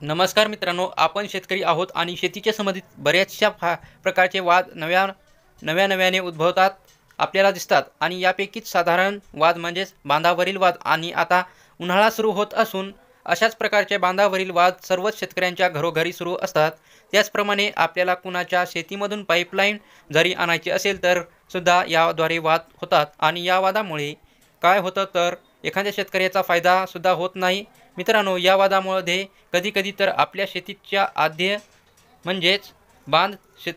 नमस्कार मित्रांनो, आपण शेतकरी आहोत आणि शेतीच्या संबंधित बऱ्याचशा प्रकारचे वाद नव्याने उद्भवतात आपल्याला दिसतात आणि यापैकीच साधारण वाद म्हणजेच बांधावरील वाद. आणि आता उन्हाळा सुरू होत असून अशाच प्रकारचे बांधावरील वाद सर्वच शेतकऱ्यांच्या घरोघरी सुरू असतात. त्याचप्रमाणे आपल्याला कुणाच्या शेतीमधून पाईपलाईन जरी आणायची असेल तर सुद्धा याद्वारे वाद होतात आणि या वादामुळे काय होतं तर एखाद्या शेतकऱ्याचा फायदा सुद्धा होत नाही. मित्रांनो, या वादामध्ये कधीकधी तर आपल्या शेतीच्या आद्य म्हणजेच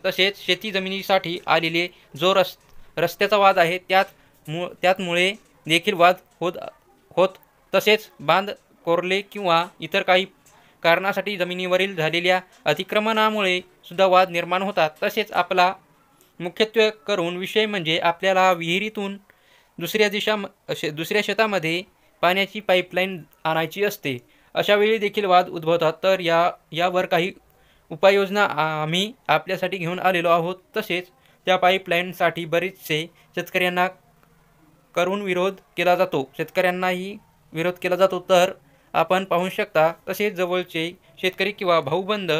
तसेच शेती जमिनीसाठी आलेले जो रस्त्याचा वाद आहे त्यामुळे देखील वाद होत तसेच बांध कोरले किंवा इतर काही कारणासाठी जमिनीवरील झालेल्या अतिक्रमणामुळे सुद्धा वाद निर्माण होतात. तसेच आपला मुख्यत्वे करून विषय म्हणजे आपल्याला विहिरीतून दुसऱ्या शेतामध्ये पाण्याची पाईपलाईन आणायची असते. अशा वेळी देखील वाद उद्भवतात. तर यावर काही उपाययोजना आम्ही आपल्यासाठी घेऊन आलेलो आहोत. तसेच त्या पाईपलाईनसाठी बरेचसे शेतकऱ्यांना शेतकऱ्यांनाही विरोध केला जातो. तर आपण पाहू शकता तसेच जवळचे शेतकरी किंवा भाऊबंद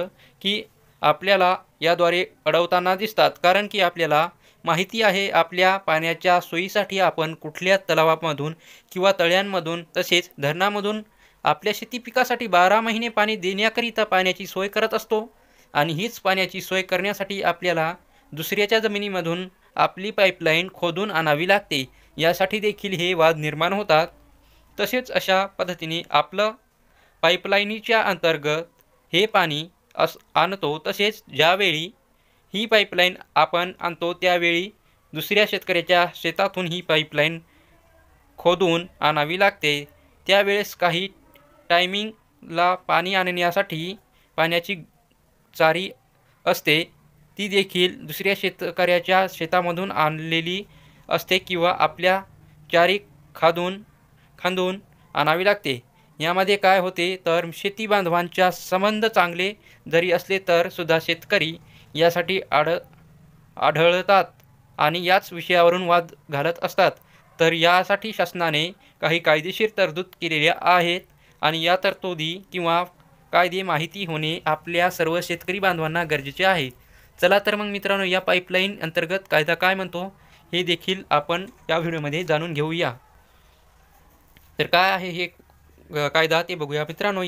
की आपल्याला याद्वारे अडवताना दिसतात. कारण की आपल्याला माहिती आहे आपल्या पाण्याच्या सोयीसाठी आपण कुठल्या तलावामधून किंवा तळ्यांमधून तसेच धरणामधून आपल्या शेती पिकासाठी 12 महिने पाणी देण्याकरिता पाण्याची सोय करत असतो. आणि हीच पाण्याची सोय करण्यासाठी आपल्याला दुसऱ्याच्या जमिनीमधून आपली पाईपलाईन खोदून आणावी लागते. यासाठी देखील हे वाद निर्माण होतात. तसेच अशा पद्धतीने आपलं पाईपलाईनीच्या अंतर्गत हे पाणी आणतो. तसेच ज्यावेळी ही पाईपलाईन आपण आणतो त्यावेळी दुसऱ्या शेतकऱ्याच्या शेतातून ही पाईपलाईन खोदून आणावी लागते. त्यावेळेस काही टायमिंगला पाणी आणण्यासाठी पाण्याची चारी असते, ती देखील दुसऱ्या शेतकऱ्याच्या शेतामधून आणलेली असते किंवा आपल्या चारी खांदून आणावी लागते. यामध्ये काय होते तर शेती बांधवांच्या संबंध चांगले जरी असले तर सुद्धा शेतकरी यासाठी आढळतात आणि याच विषयावरून वाद घालत असतात. तर यासाठी शासनाने काही कायदेशीर तरतूद केलेल्या आहेत आणि या तरतुदी किंवा कायदे माहिती होणे आपल्या सर्व शेतकरी बांधवांना गरजेचे आहे. चला तर मग मित्रांनो, या पाईपलाईन अंतर्गत कायदा काय म्हणतो हे देखील आपण या व्हिडिओमध्ये जाणून घेऊया. तर काय आहे हे कायदा ते बघूया. मित्रांनो,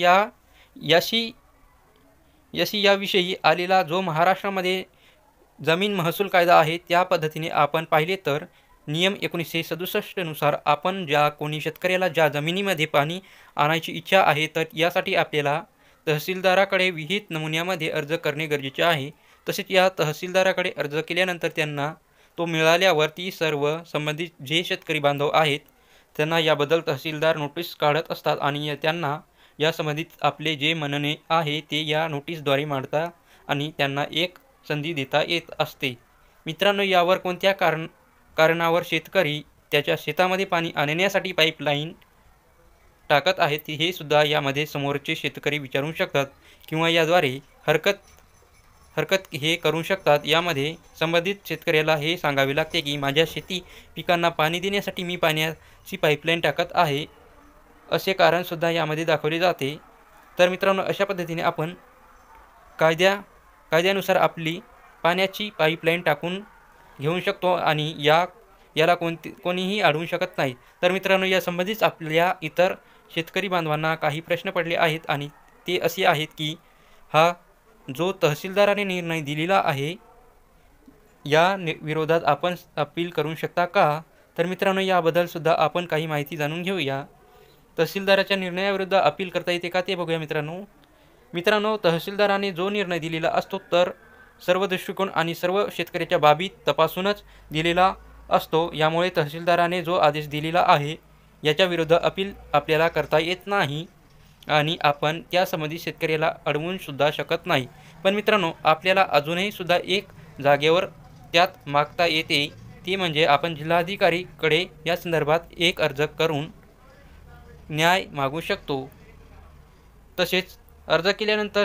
याविषयी आलेला जो महाराष्ट्रामध्ये जमीन महसूल कायदा आहे त्या पद्धतीने आपण पाहिले तर नियम 1967 नुसार आपण कोणी शेतकऱ्याला ज्या जमिनीमध्ये पाणी आणायची इच्छा आहे तर यासाठी आपल्याला तहसीलदाराकडे विहित नमुन्यामध्ये अर्ज करणे गरजेचे आहे. तसेच या तहसीलदाराकडे अर्ज केल्यानंतर त्यांना तो मिळाल्यावर ती सर्व संबंधित जे शेतकरी बांधव आहेत त्यांना याबद्दल तहसीलदार नोटीस काढत असतात आणि त्यांना या संबंधित आपले जे म्हणणे आहे ते या नोटीसद्वारे मांडता आणि त्यांना एक संधी देता येत असते. मित्रांनो, यावर कोणत्या कारणावर शेतकरी त्याच्या शेतामध्ये पाणी आणण्यासाठी पाईपलाईन टाकत आहेत हे सुद्धा यामध्ये समोरचे शेतकरी विचारू शकतात किंवा याद्वारे हरकत हे करू शकतात. यामध्ये संबंधित शेतकऱ्याला हे सांगावे लागते की माझ्या शेती पिकांना पाणी देण्यासाठी मी पाण्याची पाईपलाईन टाकत आहे असे कारणसुद्धा यामध्ये दाखवले जाते. तर मित्रांनो, अशा पद्धतीने आपण कायद्यानुसार आपली पाण्याची पाईपलाईन टाकून घेऊ शकतो आणि याला कोणीही अडवू शकत नाही. तर मित्रांनो, या संबंधित आपल्या इतर शेतकरी बांधवांना काही प्रश्न पडले आहेत आणि ते असे आहेत की हा जो तहसीलदाराने निर्णय दिलेला आहे या विरोधात आपण अपील करू शकता का? तर मित्रांनो, याबद्दल सुद्धा आपण काही माहिती जाणून घेऊया. तहसीलदाराच्या निर्णयाविरुद्ध अपील करता येते का ते बघूया. मित्रांनो, तहसीलदाराने जो निर्णय दिलेला असतो तर सर्व दृष्टिकोन आणि सर्व शेतकऱ्याच्या बाबी तपासूनच दिलेला असतो. यामुळे तहसीलदाराने जो आदेश दिलेला आहे याच्या विरुद्ध अपील आपल्याला करता येत नाही आणि आपण त्या संबंधित शेतकऱ्याला अडवून सुद्धा शकत नाही. पण मित्रांनो, आपल्याला अजूनही सुद्धा एक जागेवर त्यात मागता येते, ती म्हणजे आपण जिल्हाधिकारीकडे या संदर्भात एक अर्ज करून न्याय मागू शकतो. तसेच अर्ज केल्यानंतर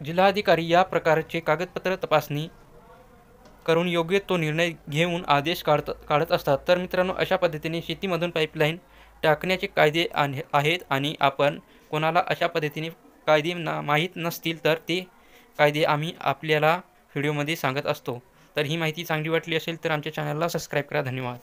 जिल्हाधिकारी या प्रकारचे कागदपत्र तपासणी करून योग्य तो निर्णय घेऊन आदेश काढत असतात. तर मित्रांनो, अशा पद्धतीने शेतीमधून पाईपलाईन टाकण्याचे कायदे आहेत आणि आपण कोणाला अशा पद्धतीने कायदे माहीत नसतील तर ते कायदे आम्ही आपल्याला व्हिडिओमध्ये सांगत असतो. तर ही माहिती चांगली वाटली असेल तर आमच्या चॅनलला सबस्क्राईब करा. धन्यवाद.